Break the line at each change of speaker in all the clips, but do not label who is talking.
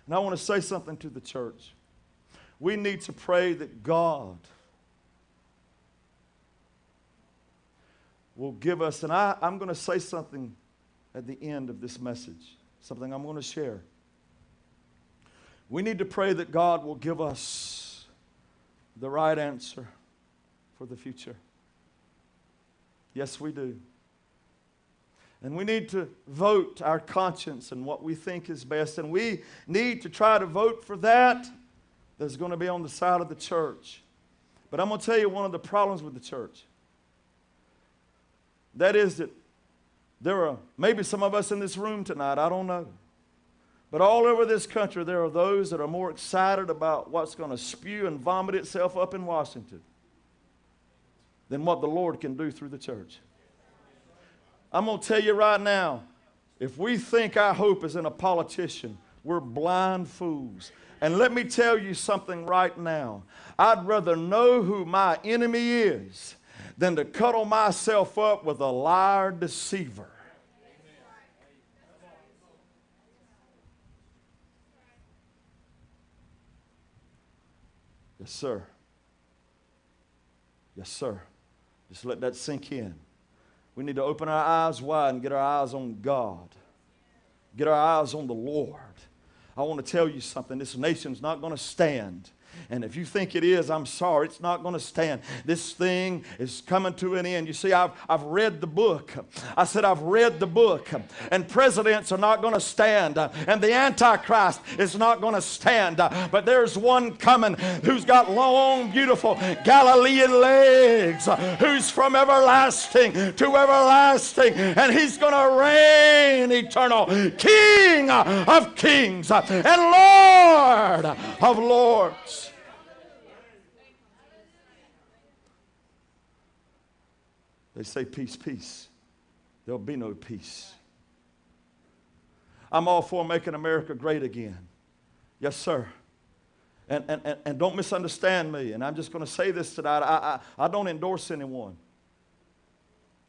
And I want to say something to the church. We need to pray that God will give us, and I'm going to say something at the end of this message, something I'm going to share. We need to pray that God will give us the right answer for the future. Yes, we do. And we need to vote our conscience and what we think is best. And we need to try to vote for that that's going to be on the side of the church. But I'm going to tell you one of the problems with the church. That is that there are maybe some of us in this room tonight, I don't know. But all over this country, there are those that are more excited about what's going to spew and vomit itself up in Washington than what the Lord can do through the church. I'm going to tell you right now, if we think our hope is in a politician, we're blind fools. And let me tell you something right now. I'd rather know who my enemy is than to cuddle myself up with a liar deceiver. Yes, sir. Yes, sir. Just let that sink in. We need to open our eyes wide and get our eyes on God. Get our eyes on the Lord. I want to tell you something. This nation's not going to stand. And if you think it is, I'm sorry, it's not going to stand. This thing is coming to an end. You see, I've read the book. I said I've read the book. And presidents are not going to stand. And the Antichrist is not going to stand. But there's one coming who's got long, beautiful Galilean legs, who's from everlasting to everlasting. And he's going to reign eternal, King of kings and Lord of lords. They say peace, peace. There'll be no peace. I'm all for making America great again. Yes, sir. And don't misunderstand me. And I'm just going to say this tonight. I don't endorse anyone.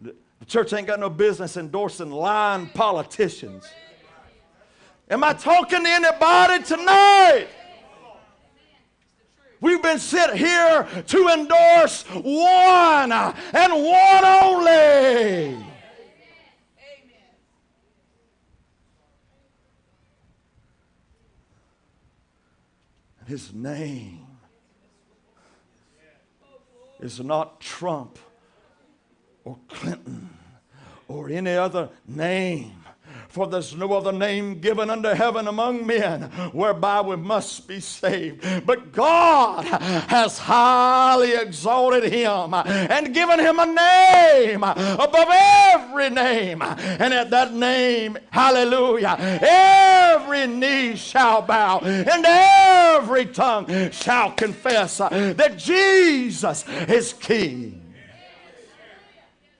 The church ain't got no business endorsing lying politicians. Am I talking to anybody tonight? We've been sent here to endorse one and one only. And his name is not Trump or Clinton or any other name. For there's no other name given under heaven among men whereby we must be saved. But God has highly exalted him and given him a name above every name. And at that name, hallelujah, every knee shall bow and every tongue shall confess that Jesus is King.